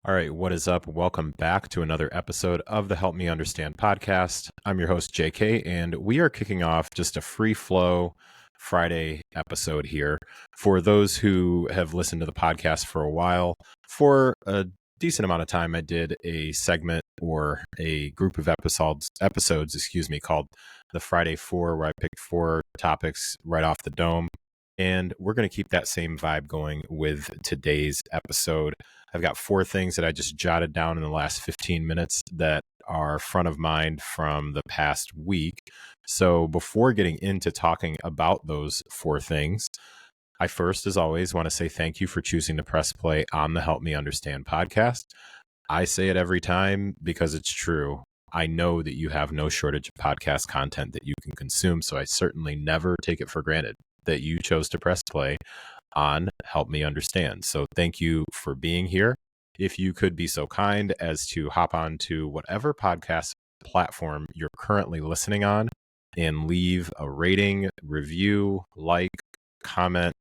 All right, what is up? Welcome back to another episode of the Help Me Understand podcast. I'm your host, JK, and we are kicking off just a free flow Friday episode here. For those who have listened to the podcast for a while, for a decent amount of time, I did a segment or a group of episodes, called the Friday Four, where I picked 4 topics right off the dome. And we're going to keep that same vibe going with today's episode. I've got 4 things that I just jotted down in the last 15 minutes that are front of mind from the past week. So before getting into talking about those 4 things, I first, as always, want to say thank you for choosing to press play on the Help Me Understand podcast. I say it every time because it's true. I know that you have no shortage of podcast content that you can consume, so I certainly never take it for granted that you chose to press play on Help Me Understand. So thank you for being here. If you could be so kind as to hop on to whatever podcast platform you're currently listening on and leave a rating, review, like, comment,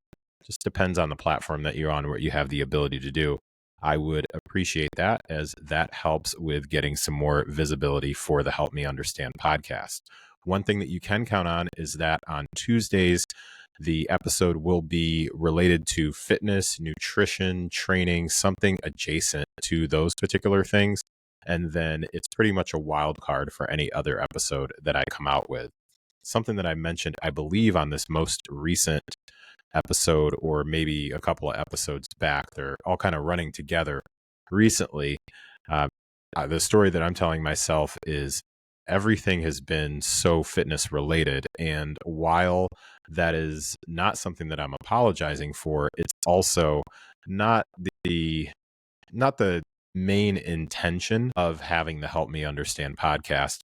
just depends on the platform that you're on, what you have the ability to do. I would appreciate that, as that helps with getting some more visibility for the Help Me Understand podcast. One thing that you can count on is that on Tuesdays, the episode will be related to fitness, nutrition, training, something adjacent to those particular things. And then it's pretty much a wild card for any other episode that I come out with. Something that I mentioned, I believe, on this most recent episode, or maybe a couple of episodes back, they're all kind of running together recently. The story that I'm telling myself is everything has been so fitness related. And while that is not something that I'm apologizing for, it's also not the main intention of having the Help Me Understand podcast.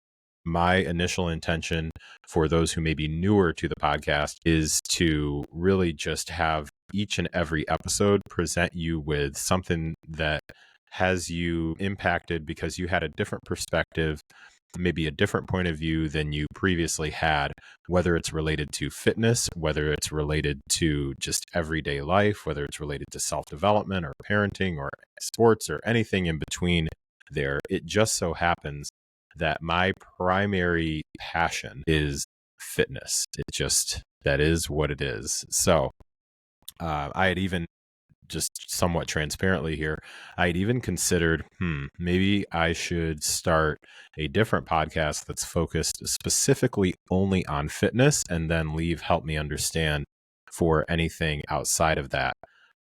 My initial intention for those who may be newer to the podcast is to really just have each and every episode present you with something that has you impacted because you had a different perspective, maybe a different point of view than you previously had, whether it's related to fitness, whether it's related to just everyday life, whether it's related to self-development or parenting or sports or anything in between there. It just so happens that my primary passion is fitness. That is what it is. So I had even, just somewhat transparently here, I had even considered, maybe I should start a different podcast that's focused specifically only on fitness, and then leave Help Me Understand for anything outside of that.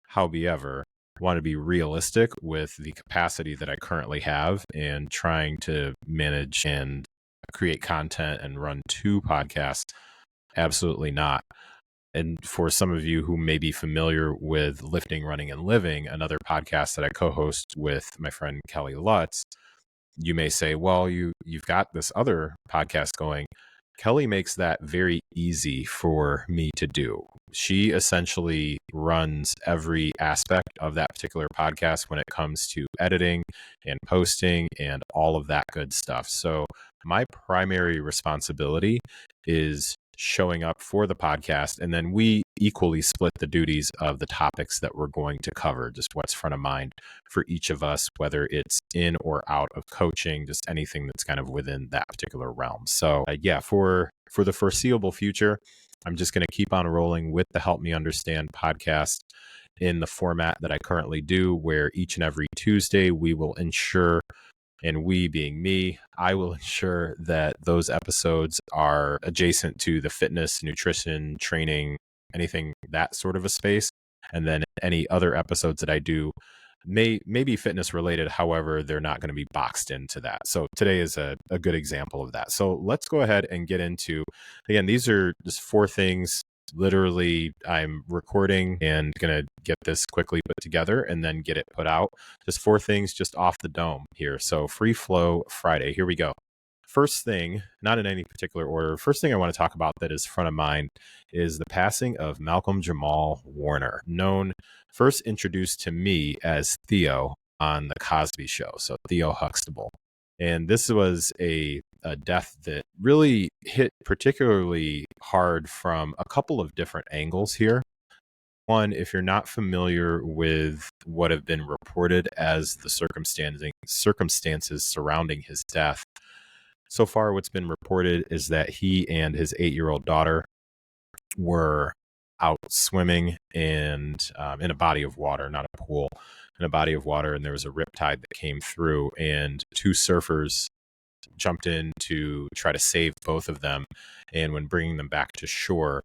However, I want to be realistic with the capacity that I currently have, and trying to manage and create content and run 2 podcasts. Absolutely not. And for some of you who may be familiar with Lifting, Running, and Living, another podcast that I co-host with my friend Kelly Lutz, you may say, well, you've got this other podcast going. Kelly makes that very easy for me to do. She essentially runs every aspect of that particular podcast when it comes to editing and posting and all of that good stuff. So my primary responsibility is showing up for the podcast, and then we equally split the duties of the topics that we're going to cover, just what's front of mind for each of us, whether it's in or out of coaching, just anything that's kind of within that particular realm. So for the foreseeable future, I'm just going to keep on rolling with the Help Me Understand podcast in the format that I currently do, where each and every Tuesday we will ensure, and we being me, I will ensure that those episodes are adjacent to the fitness, nutrition, training, anything that sort of a space. And then any other episodes that I do may be fitness related. However, they're not going to be boxed into that. So today is a good example of that. So let's go ahead and get into, again, these are just 4 things. Literally, I'm recording and going to get this quickly put together and then get it put out. Just 4 things just off the dome here. So free flow Friday. Here we go. First thing, not in any particular order, first thing I want to talk about that is front of mind is the passing of Malcolm-Jamal Warner, first introduced to me as Theo on the Cosby Show. So Theo Huxtable. And this was a death that really hit particularly hard from a couple of different angles here. One, if you're not familiar with what have been reported as the circumstances surrounding his death, so far what's been reported is that he and his 8-year-old daughter were out swimming and in a body of water, not a pool, in a body of water, and there was a riptide that came through, and two surfers jumped in to try to save both of them. And when bringing them back to shore,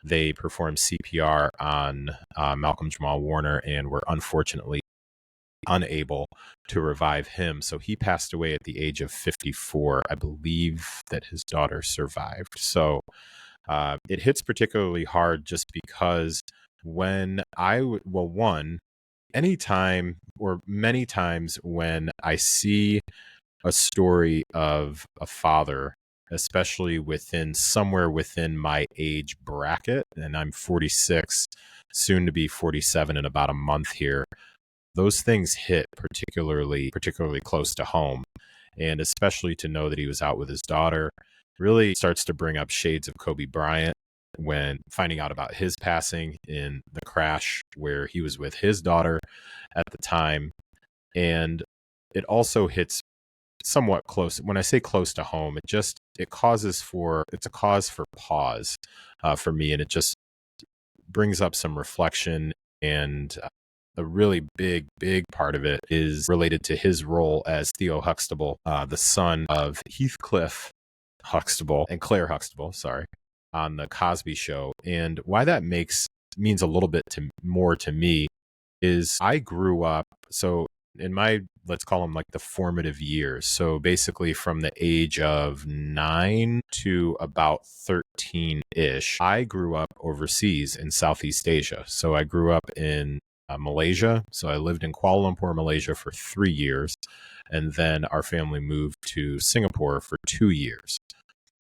they performed CPR on Malcolm-Jamal Warner and were unfortunately unable to revive him. So he passed away at the age of 54. I believe that his daughter survived. So it hits particularly hard just because anytime or many times when I see a story of a father, especially somewhere within my age bracket, and I'm 46, soon to be 47 in about a month here, those things hit particularly close to home. And especially to know that he was out with his daughter really starts to bring up shades of Kobe Bryant when finding out about his passing in the crash where he was with his daughter at the time. And it also hits somewhat close. When I say close to home, it's a cause for pause for me. And it just brings up some reflection, and a really big part of it is related to his role as Theo Huxtable, the son of Heathcliff Huxtable and Claire Huxtable, on the Cosby Show. And why that means a little bit more to me is I grew up, so in my, let's call them like the formative years. So basically from the age of 9 to about 13-ish, I grew up overseas in Southeast Asia. So I grew up in Malaysia. So I lived in Kuala Lumpur, Malaysia for 3 years. And then our family moved to Singapore for 2 years.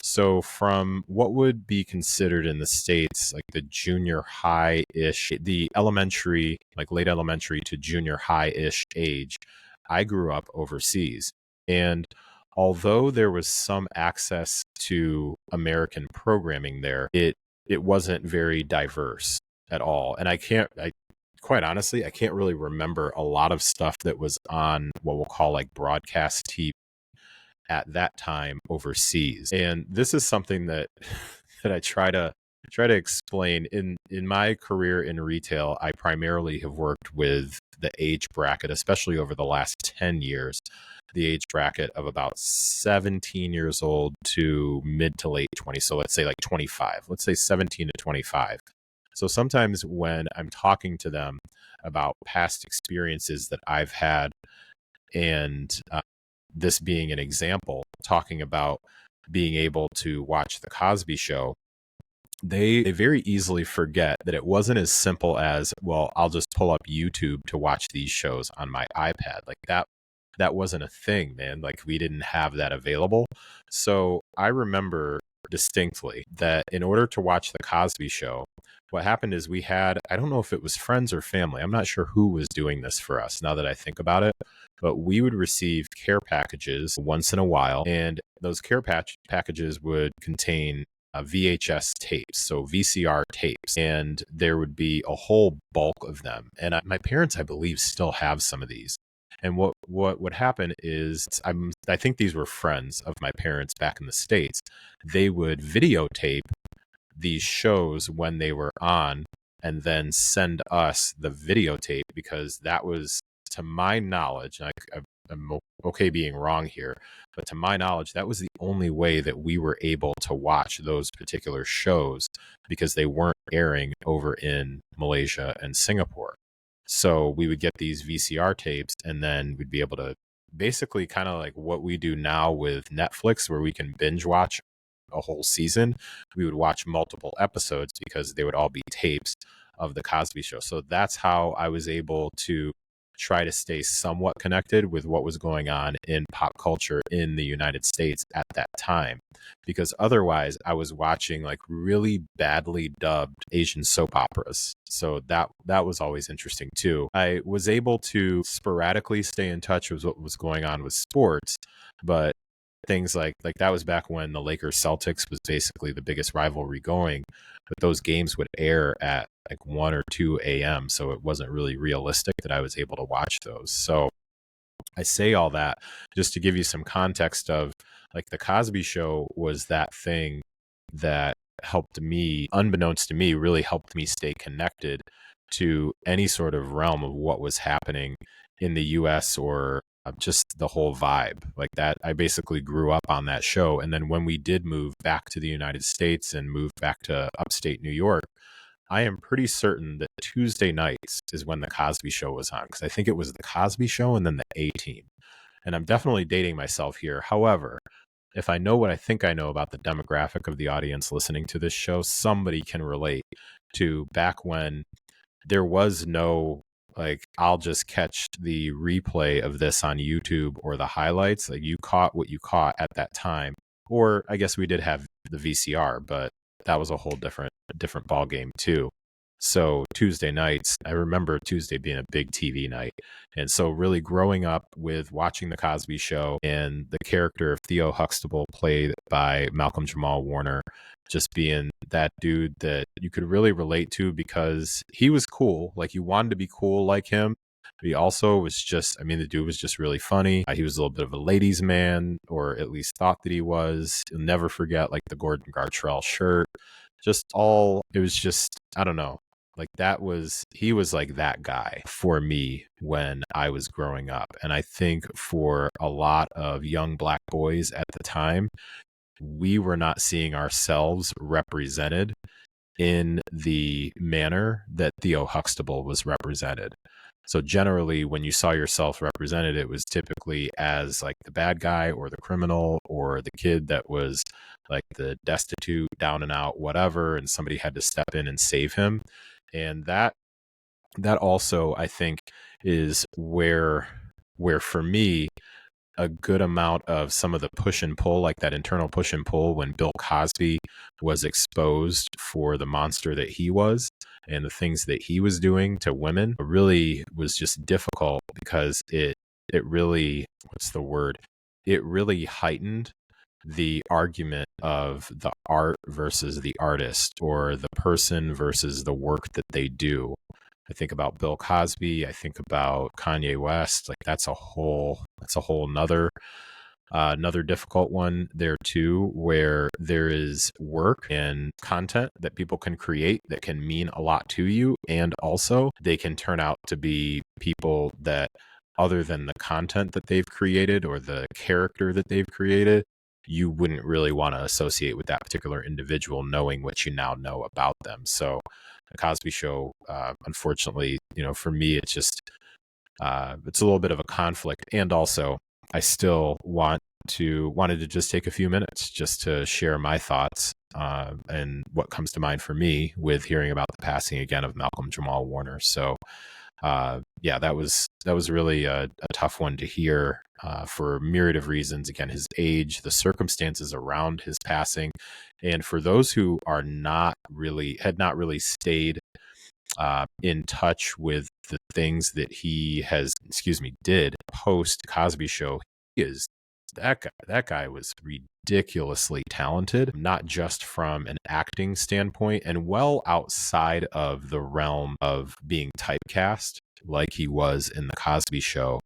So from what would be considered in the States, like the junior high-ish, the elementary, like late elementary to junior high-ish age, I grew up overseas. And although there was some access to American programming there, it wasn't very diverse at all. And quite honestly, I can't really remember a lot of stuff that was on what we'll call like broadcast TV at that time overseas. And this is something that I try to explain in my career in retail. I primarily have worked with the age bracket, especially over the last 10 years, the age bracket of about 17 years old to mid to late 20s. So let's say like 25, let's say 17 to 25. So sometimes when I'm talking to them about past experiences that I've had, and this being an example, talking about being able to watch the Cosby Show, they very easily forget that it wasn't as simple as, well, I'll just pull up YouTube to watch these shows on my iPad. Like that wasn't a thing, man. Like we didn't have that available. So I remember distinctly that in order to watch the Cosby Show, what happened is I don't know if it was friends or family. I'm not sure who was doing this for us now that I think about it, but we would receive care packages once in a while. And those care packages would contain VHS tapes, so VCR tapes, and there would be a whole bulk of them. And my parents, I believe, still have some of these. And what would happen is, I think these were friends of my parents back in the States. They would videotape these shows when they were on and then send us the videotape, because that was, to my knowledge, I'm okay being wrong here, but to my knowledge, that was the only way that we were able to watch those particular shows, because they weren't airing over in Malaysia and Singapore. So we would get these VCR tapes, and then we'd be able to basically kind of like what we do now with Netflix, where we can binge watch a whole season. We would watch multiple episodes because they would all be tapes of the Cosby Show. So that's how I was able to try to stay somewhat connected with what was going on in pop culture in the United States at that time, because otherwise I was watching like really badly dubbed Asian soap operas. So that was always interesting too. I was able to sporadically stay in touch with what was going on with sports, but things like that was back when the Lakers Celtics was basically the biggest rivalry going, but those games would air at like 1 or 2 a.m. So it wasn't really realistic that I was able to watch those. So I say all that just to give you some context of like the Cosby Show was that thing that helped me, unbeknownst to me, really helped me stay connected to any sort of realm of what was happening in the US or just the whole vibe like that. I basically grew up on that show. And then when we did move back to the United States and move back to upstate New York, I am pretty certain that Tuesday nights is when the Cosby Show was on, because I think it was the Cosby Show and then the A-Team. And I'm definitely dating myself here. However, if I know what I think I know about the demographic of the audience listening to this show, somebody can relate to back when there was no, like, I'll just catch the replay of this on YouTube or the highlights. Like, you caught what you caught at that time. Or I guess we did have the VCR, but that was a whole different ball game too. So Tuesday nights, I remember Tuesday being a big TV night. And so really growing up with watching the Cosby Show and the character of Theo Huxtable played by Malcolm-Jamal Warner, just being that dude that you could really relate to because he was cool. Like you wanted to be cool like him. But he also was just, I mean, the dude was just really funny. He was a little bit of a ladies' man, or at least thought that he was. You'll never forget like the Gordon Gartrell shirt. Just all, it was just, I don't know. Like he was like that guy for me when I was growing up. And I think for a lot of young Black boys at the time, we were not seeing ourselves represented in the manner that Theo Huxtable was represented. So generally, when you saw yourself represented, it was typically as like the bad guy or the criminal or the kid that was like the destitute, down and out, whatever, and somebody had to step in and save him. And that also, I think, is where for me, a good amount of some of the push and pull, like that internal push and pull when Bill Cosby was exposed for the monster that he was and the things that he was doing to women, really was just difficult because it really, what's the word? It really heightened the argument of the art versus the artist, or the person versus the work that they do. I think about Bill Cosby. I think about Kanye West. Like that's a whole another difficult one there too, where there is work and content that people can create that can mean a lot to you. And also they can turn out to be people that, other than the content that they've created or the character that they've created, you wouldn't really want to associate with that particular individual, knowing what you now know about them. So the Cosby Show, unfortunately, for me, it's just, it's a little bit of a conflict. And also I still wanted to just take a few minutes just to share my thoughts, and what comes to mind for me with hearing about the passing again of Malcolm-Jamal Warner. So, yeah, that was really a tough one to hear, for a myriad of reasons. Again, his age, the circumstances around his passing, and for those who had not really stayed in touch with the things that he did post Cosby Show, that guy was ridiculously talented, not just from an acting standpoint and well outside of the realm of being typecast like he was in the Cosby Show.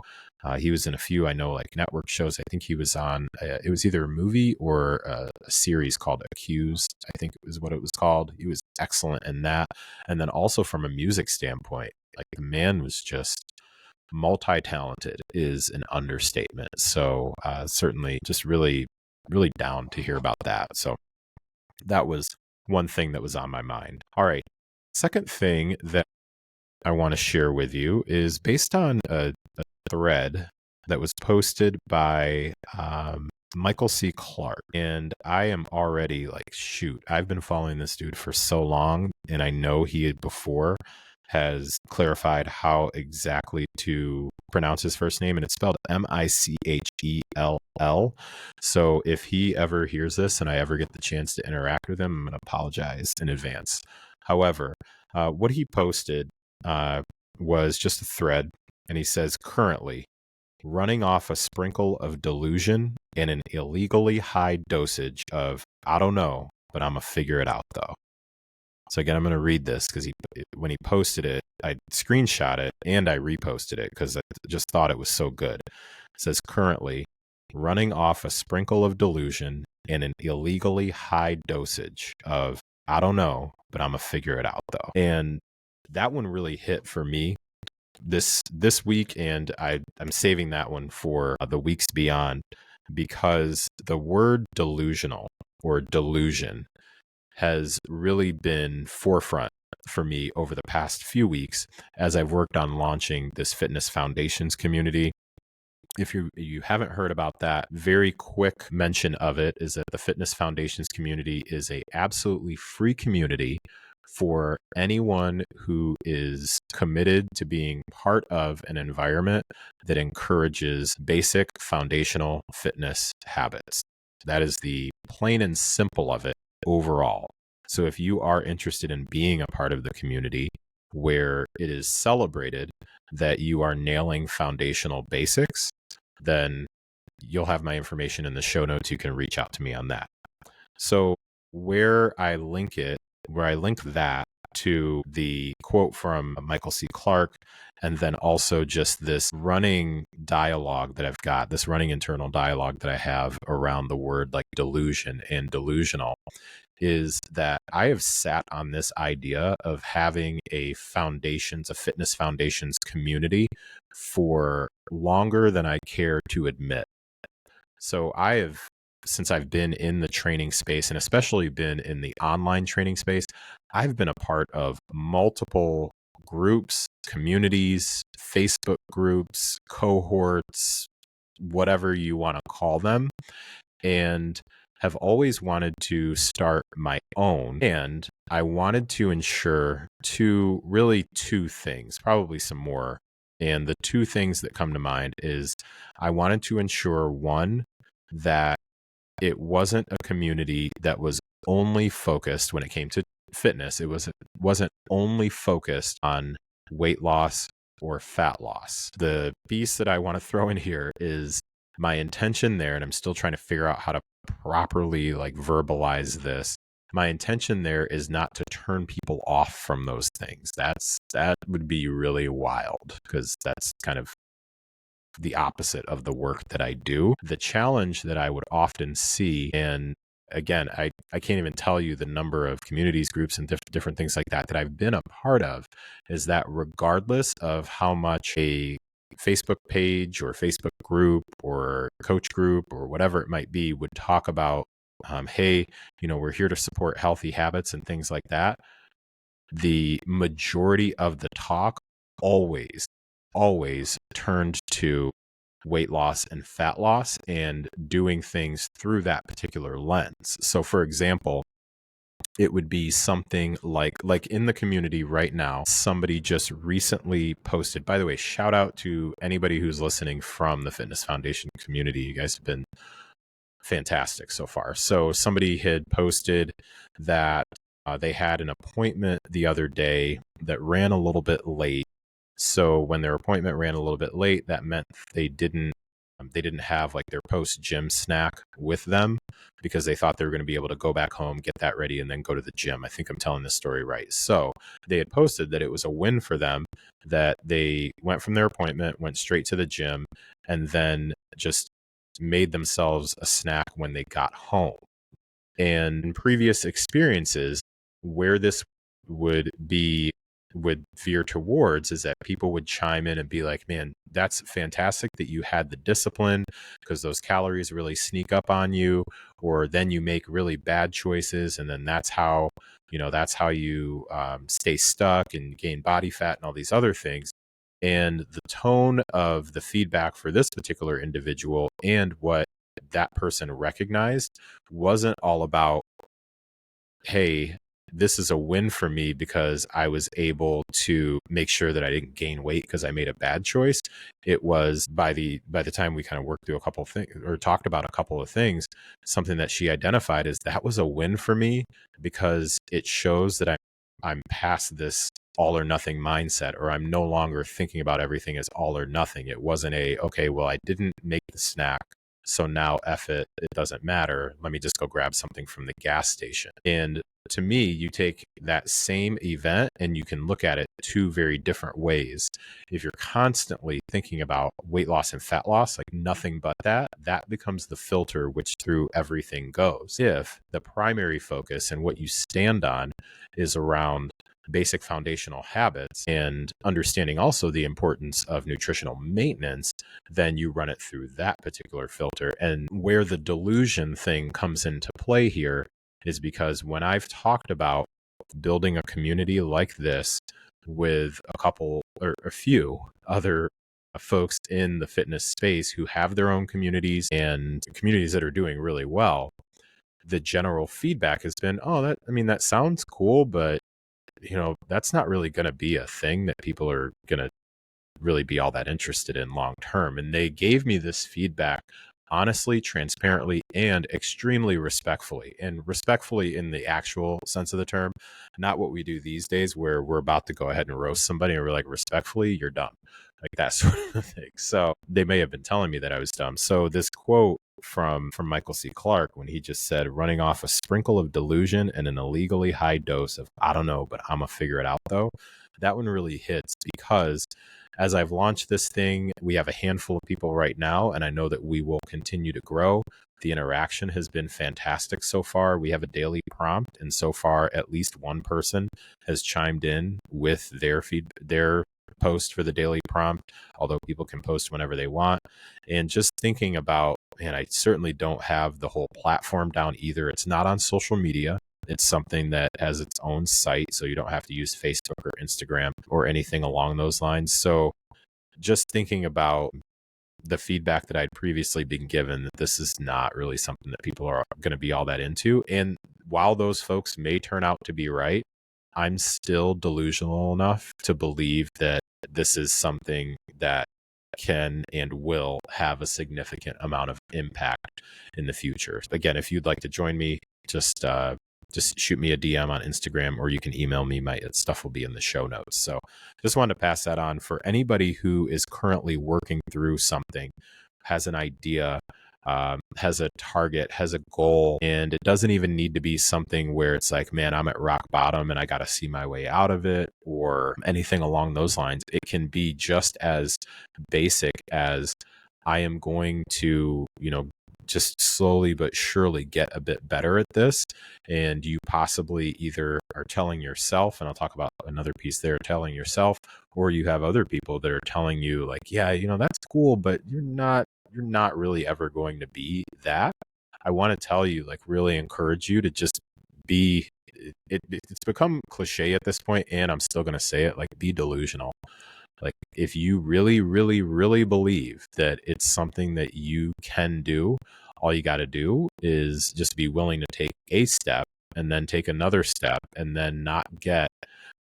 He was in a few, I know, like network shows. I think he was on, it was either a movie or a series called Accused, I think it was what it was called. He was excellent in that. And then also from a music standpoint, like the man was just multi-talented is an understatement. So certainly just really, really down to hear about that. So that was one thing that was on my mind. All right. Second thing that I want to share with you is based on a thread that was posted by Michael C. Clark. And I am already like, shoot, I've been following this dude for so long, and I know he had before has clarified how exactly to pronounce his first name, and it's spelled Michell. So if he ever hears this and I ever get the chance to interact with him, I'm going to apologize in advance. However, what he posted was just a thread, and he says, currently, running off a sprinkle of delusion and an illegally high dosage of, I don't know, but I'm going to figure it out though. So again, I'm going to read this because when he posted it, I screenshot it and I reposted it because I just thought it was so good. It says, currently running off a sprinkle of delusion and an illegally high dosage of, I don't know, but I'm going to figure it out though. And that one really hit for me this week, and I'm saving that one for the weeks beyond, because the word delusional or delusion has really been forefront for me over the past few weeks as I've worked on launching this Fitness Foundations community. If you haven't heard about that, very quick mention of it is that the Fitness Foundations community is a absolutely free community for anyone who is committed to being part of an environment that encourages basic foundational fitness habits. That is the plain and simple of it overall. So if you are interested in being a part of the community where it is celebrated that you are nailing foundational basics, then you'll have my information in the show notes. You can reach out to me on that. So where I link that to the quote from Michael C. Clark, and then also just this running dialogue that I've got, this running internal dialogue that I have around the word like delusion and delusional, is that I have sat on this idea of having a fitness foundations community for longer than I care to admit. So since I've been in the training space, and especially been in the online training space, I've been a part of multiple groups, communities, Facebook groups, cohorts, whatever you want to call them, and have always wanted to start my own. And I wanted to ensure two things, probably some more. And the two things that come to mind is I wanted to ensure, one, that it wasn't a community that was only focused when it came to fitness. It wasn't only focused on weight loss or fat loss. The piece that I want to throw in here is my intention there, and I'm still trying to figure out how to properly verbalize this. My intention there is not to turn people off from those things. That would be really wild, because that's kind of the opposite of the work that I do. The challenge that I would often see, and again, I can't even tell you the number of communities, groups, and different things like that I've been a part of, is that regardless of how much a Facebook page or Facebook group or coach group or whatever it might be would talk about, hey, we're here to support healthy habits and things like that, the majority of the talk always turned to weight loss and fat loss and doing things through that particular lens. So for example, it would be something like in the community right now, somebody just recently posted, by the way, shout out to anybody who's listening from the Fitness Foundation community. You guys have been fantastic so far. So somebody had posted that they had an appointment the other day that ran a little bit late. So when their appointment ran a little bit late, that meant they didn't have their post gym snack with them, because they thought they were going to be able to go back home, get that ready, and then go to the gym. I think I'm telling this story right. So they had posted that it was a win for them that they went from their appointment, went straight to the gym, and then just made themselves a snack when they got home. And in previous experiences, where this would veer towards is that people would chime in and be like, man, that's fantastic that you had the discipline, because those calories really sneak up on you, or then you make really bad choices, and then that's how you stay stuck and gain body fat and all these other things. And the tone of the feedback for this particular individual and what that person recognized wasn't all about, hey, this is a win for me because I was able to make sure that I didn't gain weight because I made a bad choice. It was by the time we kind of worked through a couple of things or talked about a couple of things, something that she identified as that was a win for me because it shows that I'm past this all or nothing mindset, or I'm no longer thinking about everything as all or nothing. It wasn't okay, well, I didn't make the snack, so now F it, it doesn't matter. Let me just go grab something from the gas station. And to me, you take that same event and you can look at it two very different ways. If you're constantly thinking about weight loss and fat loss, like nothing but that becomes the filter which through everything goes. If the primary focus and what you stand on is around basic foundational habits and understanding also the importance of nutritional maintenance, then you run it through that particular filter. And where the delusion thing comes into play here is because when I've talked about building a community like this with a couple or a few other folks in the fitness space who have their own communities and communities that are doing really well, the general feedback has been, that sounds cool, but that's not really going to be a thing that people are going to really be all that interested in long term. And they gave me this feedback honestly, transparently, and extremely respectfully. And respectfully in the actual sense of the term, not what we do these days where we're about to go ahead and roast somebody and we're like, respectfully, you're dumb. Like that sort of thing. So they may have been telling me that I was dumb. So this quote from Michael C. Clark, when he just said, running off a sprinkle of delusion and an illegally high dose of, I don't know, but I'm gonna figure it out though. That one really hits because as I've launched this thing, we have a handful of people right now, and I know that we will continue to grow. The interaction has been fantastic so far. We have a daily prompt, and so far, at least one person has chimed in with their post for the daily prompt, although people can post whenever they want. And just thinking about, man, I certainly don't have the whole platform down either. It's not on social media. It's something that has its own site, so you don't have to use Facebook or Instagram or anything along those lines. So just thinking about the feedback that I'd previously been given, that this is not really something that people are going to be all that into. And while those folks may turn out to be right, I'm still delusional enough to believe that this is something that can and will have a significant amount of impact in the future. Again, if you'd like to join me, just shoot me a DM on Instagram, or you can email me. My stuff will be in the show notes. So just wanted to pass that on for anybody who is currently working through something, has an idea, has a target, has a goal, and it doesn't even need to be something where it's like, man, I'm at rock bottom and I got to see my way out of it or anything along those lines. It can be just as basic as I am going to, just slowly but surely get a bit better at this. And you possibly either are telling yourself, and I'll talk about another piece there, telling yourself, or you have other people that are telling you like, yeah, that's cool, but you're not really ever going to be that. I want to tell you, like, really encourage you to just be, it's become cliche at this point, and I'm still going to say it, like, be delusional. Like, if you really, really, really believe that it's something that you can do, all you got to do is just be willing to take a step and then take another step and then not get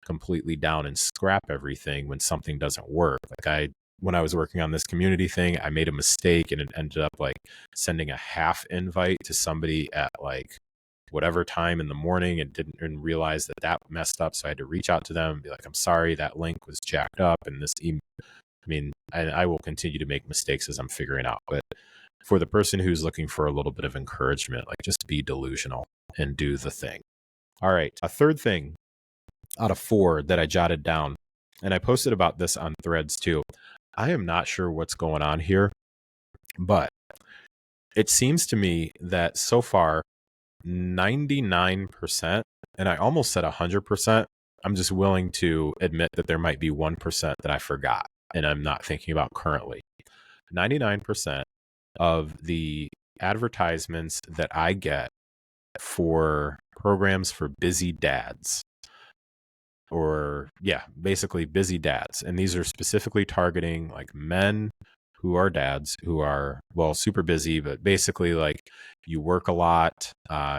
completely down and scrap everything when something doesn't work. Like when I was working on this community thing, I made a mistake and it ended up like sending a half invite to somebody at like whatever time in the morning and didn't realize that messed up. So I had to reach out to them and be like, I'm sorry, that link was jacked up. And this email, I will continue to make mistakes as I'm figuring out. But for the person who's looking for a little bit of encouragement, like just be delusional and do the thing. All right. A third thing out of 4 that I jotted down, and I posted about this on Threads too. I am not sure what's going on here, but it seems to me that so far, 99%, and I almost said 100%, I'm just willing to admit that there might be 1% that I forgot and I'm not thinking about currently. 99% of the advertisements that I get for programs for busy dads, or basically busy dads, and these are specifically targeting like men who are dads who are, well, super busy, but basically like you work a lot,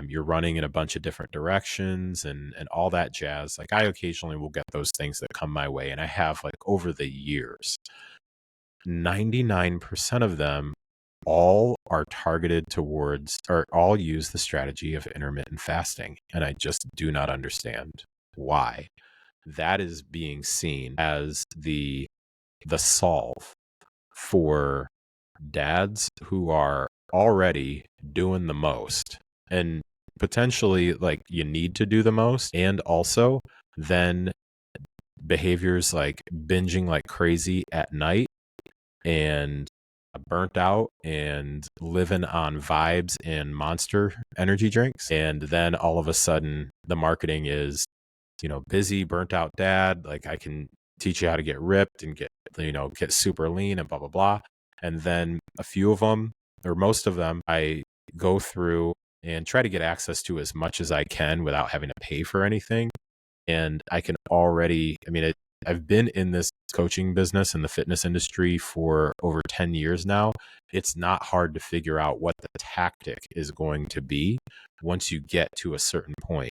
you're running in a bunch of different directions and all that jazz. Like I occasionally will get those things that come my way, and I have like over the years. 99% of them all are targeted towards, or all use the strategy of intermittent fasting. And I just do not understand why. that is being seen as the solve for dads who are already doing the most, and potentially like you need to do the most, and also then behaviors like binging like crazy at night and burnt out and living on vibes and Monster energy drinks. And then all of a sudden the marketing is, busy, burnt out dad. Like, I can teach you how to get ripped and get super lean and blah, blah, blah. And then a few of them, or most of them, I go through and try to get access to as much as I can without having to pay for anything. And I can already, I've been in this coaching business in the fitness industry for over 10 years now. It's not hard to figure out what the tactic is going to be once you get to a certain point.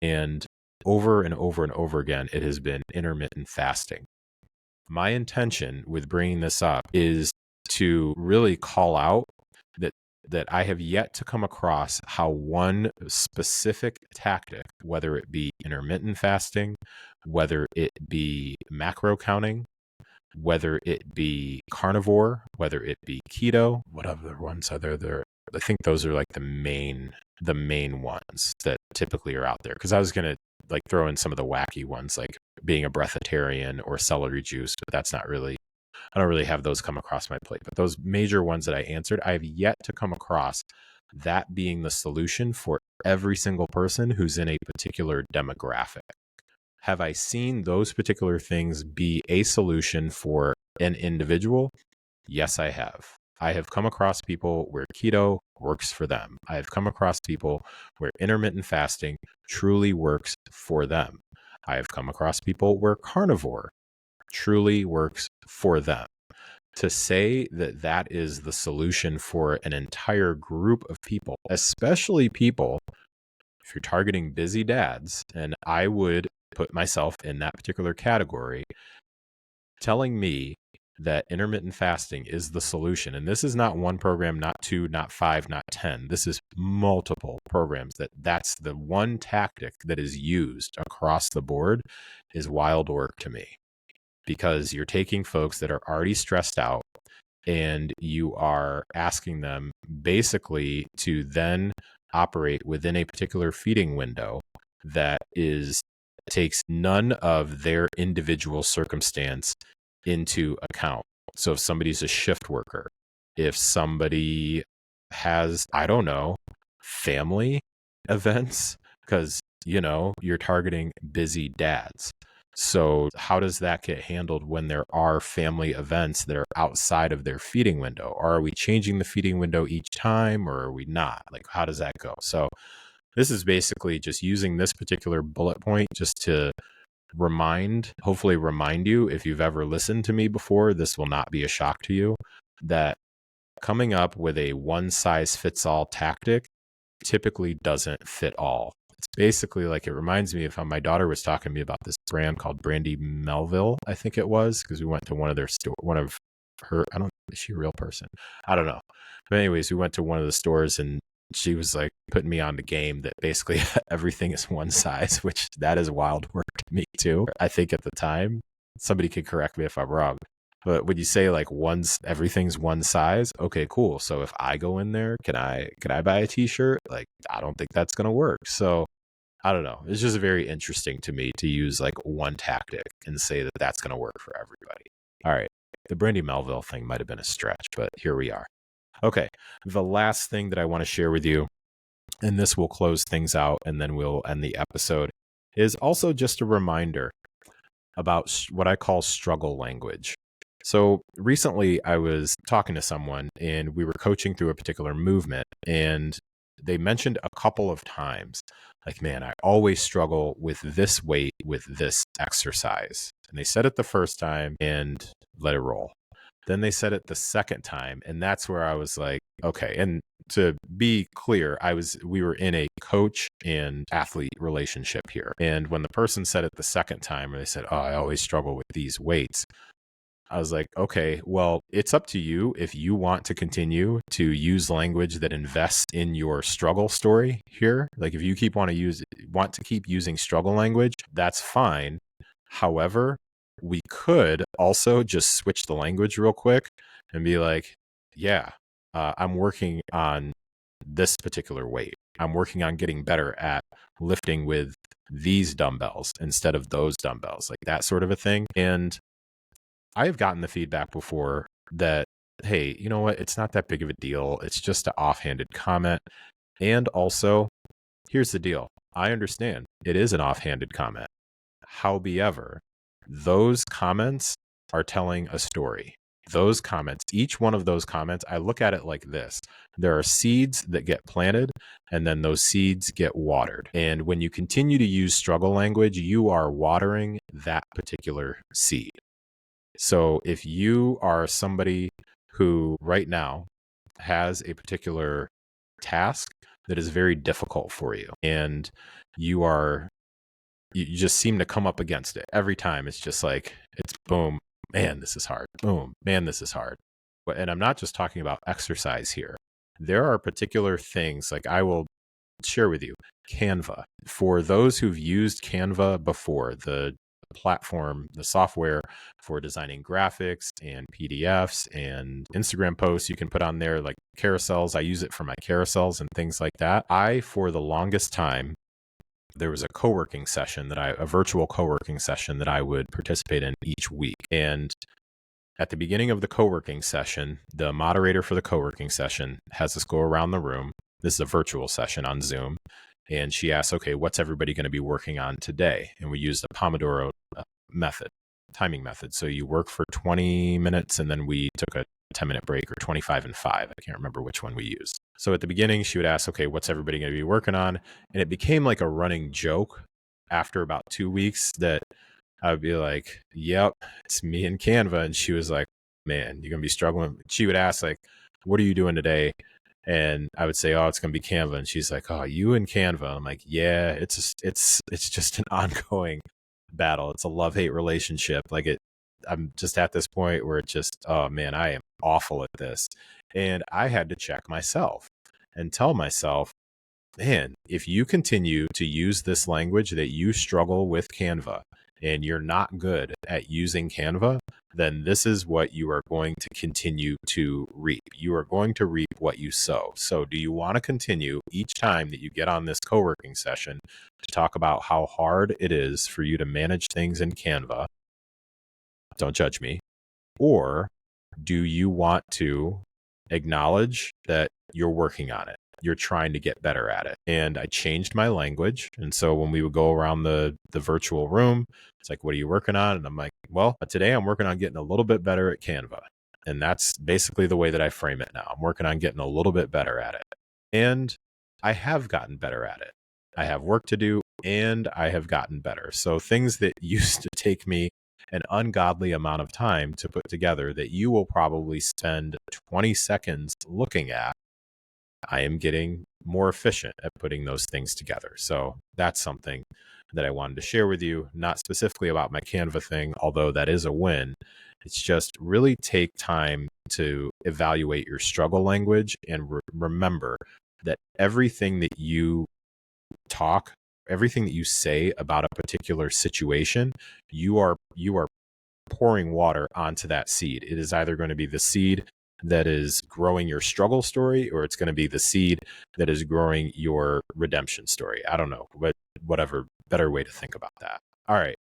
And over and over and over again, it has been intermittent fasting. My intention with bringing this up is to really call out that I have yet to come across how one specific tactic, whether it be intermittent fasting, whether it be macro counting, whether it be carnivore, whether it be keto, what other ones are there? I think those are like the main ones that typically are out there. Because I was going to like throw in some of the wacky ones, like being a breatharian or celery juice, but that's not really, I don't really have those come across my plate. But those major ones that I answered, I have yet to come across that being the solution for every single person who's in a particular demographic. Have I seen those particular things be a solution for an individual? Yes, I have. I have come across people where keto works for them. I have come across people where intermittent fasting truly works for them. I have come across people where carnivore truly works for them. To say that that is the solution for an entire group of people, especially people, if you're targeting busy dads, and I would put myself in that particular category, telling me that intermittent fasting is the solution. And this is not one program, not two, not five, not 10. This is multiple programs that's the one tactic that is used across the board is wild work to me. Because you're taking folks that are already stressed out and you are asking them basically to then operate within a particular feeding window that takes none of their individual circumstance into account. So if somebody's a shift worker, if somebody has, I don't know, family events, because, you're targeting busy dads. So how does that get handled when there are family events that are outside of their feeding window? Or are we changing the feeding window each time, or are we not? Like, how does that go? So this is basically just using this particular bullet point just to hopefully remind you, if you've ever listened to me before, this will not be a shock to you, that coming up with a one-size-fits-all tactic typically doesn't fit all. It's basically like, it reminds me of how my daughter was talking to me about this brand called Brandy Melville, I think it was, because we went to one of her, is she a real person? I don't know. But anyways, we went to one of the stores and she was like putting me on the game that basically everything is one size, which that is wild work to me too. I think at the time, somebody could correct me if I'm wrong, but when you say like everything's one size, okay, cool. So if I go in there, can I buy a t-shirt? Like, I don't think that's going to work. So I don't know. It's just very interesting to me to use like one tactic and say that that's going to work for everybody. All right. The Brandy Melville thing might've been a stretch, but here we are. Okay. The last thing that I want to share with you, and this will close things out and then we'll end the episode, is also just a reminder about what I call struggle language. So recently I was talking to someone and we were coaching through a particular movement, and they mentioned a couple of times, like, man, I always struggle with this weight with this exercise. And they said it the first time and let it roll. Then they said it the second time, and that's where I was like, okay. And to be clear, we were in a coach and athlete relationship here. And when the person said it the second time, or they said, oh, I always struggle with these weights, I was like, okay, well, it's up to you if you want to continue to use language that invests in your struggle story here. Like, if you want to keep using struggle language, that's fine. However, we could also just switch the language real quick and be like, yeah, I'm working on this particular weight. I'm working on getting better at lifting with these dumbbells instead of those dumbbells, like that sort of a thing. And I have gotten the feedback before that, hey, you know what? It's not that big of a deal. It's just an offhanded comment. And also, here's the deal. I understand it is an offhanded comment. However, those comments are telling a story. Those comments, each one of those comments, I look at it like this. There are seeds that get planted, and then those seeds get watered. And when you continue to use struggle language, you are watering that particular seed. So if you are somebody who right now has a particular task that is very difficult for you, and you just seem to come up against it every time, it's just like, it's boom, man, this is hard. Boom, man, this is hard. And I'm not just talking about exercise here. There are particular things, like I will share with you, Canva. For those who've used Canva before, the platform, the software for designing graphics and PDFs and Instagram posts you can put on there, like carousels. I use it for my carousels and things like that. For the longest time, there was a a virtual co-working session that I would participate in each week. And at the beginning of the co-working session, the moderator for the co-working session has us go around the room. This is a virtual session on Zoom. And she asks, okay, what's everybody going to be working on today? And we use the Pomodoro timing method. So you work for 20 minutes and then we took a 10-minute break, or 25 and 5. I can't remember which one we used. So at the beginning, she would ask, okay, what's everybody going to be working on? And it became like a running joke after about 2 weeks that I would be like, yep, it's me and Canva. And she was like, man, you're going to be struggling. She would ask, like, what are you doing today? And I would say, oh, it's going to be Canva. And she's like, oh, you and Canva. I'm like, yeah, it's just an ongoing battle. It's a love-hate relationship. I'm just at this point where it's just, oh man, I am awful at this. And I had to check myself and tell myself, man, if you continue to use this language that you struggle with Canva and you're not good at using Canva, then this is what you are going to continue to reap. You are going to reap what you sow. So do you want to continue each time that you get on this co-working session to talk about how hard it is for you to manage things in Canva? Don't judge me. Or do you want to acknowledge that you're working on it? You're trying to get better at it. And I changed my language. And so when we would go around the virtual room, it's like, what are you working on? And I'm like, well, today I'm working on getting a little bit better at Canva. And that's basically the way that I frame it now. I'm working on getting a little bit better at it. And I have gotten better at it. I have work to do and I have gotten better. So things that used to take me an ungodly amount of time to put together that you will probably spend 20 seconds looking at, I am getting more efficient at putting those things together. So that's something that I wanted to share with you, not specifically about my Canva thing, although that is a win. It's just really take time to evaluate your struggle language and remember that everything that you everything that you say about a particular situation, you are pouring water onto that seed. It is either going to be the seed that is growing your struggle story, or it's going to be the seed that is growing your redemption story. I don't know, but whatever better way to think about that. All right.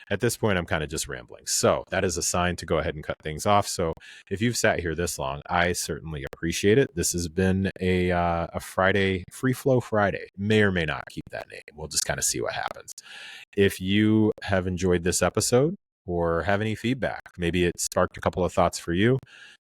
At this point, I'm kind of just rambling. So that is a sign to go ahead and cut things off. So if you've sat here this long, I certainly appreciate it. This has been a Friday, Free Flow Friday. May or may not keep that name. We'll just kind of see what happens. If you have enjoyed this episode or have any feedback, maybe it sparked a couple of thoughts for you,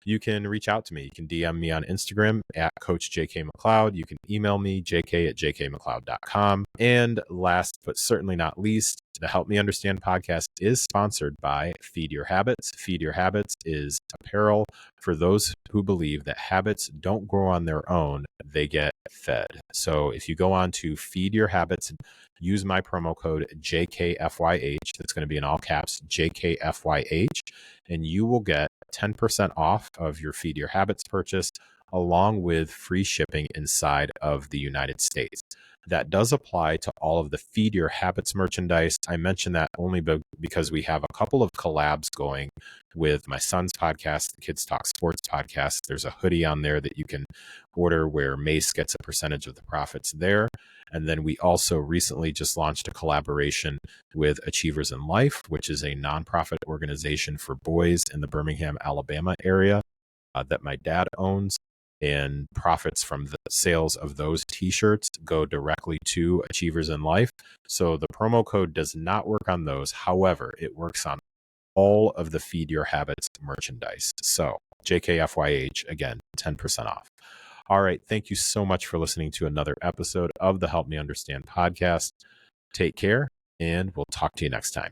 you can reach out to me. You can DM me on Instagram at Coach JK McLeod. You can email me, jk@jkmcleod.com. And last but certainly not least, the Help Me Understand podcast is sponsored by Feed Your Habits. Feed Your Habits is apparel for those who believe that habits don't grow on their own, they get fed. So if you go on to Feed Your Habits, use my promo code JKFYH, that's going to be in all caps, JKFYH, and you will get 10% off of your Feed Your Habits purchase, along with free shipping inside of the United States. That does apply to all of the Feed Your Habits merchandise. I mention that only because we have a couple of collabs going with my son's podcast, the Kids Talk Sports podcast. There's a hoodie on there that you can order where Mace gets a percentage of the profits there. And then we also recently just launched a collaboration with Achievers in Life, which is a nonprofit organization for boys in the Birmingham, Alabama area that my dad owns. And profits from the sales of those t-shirts go directly to Achievers in Life. So the promo code does not work on those. However, it works on all of the Feed Your Habits merchandise. So JKFYH, again, 10% off. All right. Thank you so much for listening to another episode of the Help Me Understand podcast. Take care, and we'll talk to you next time.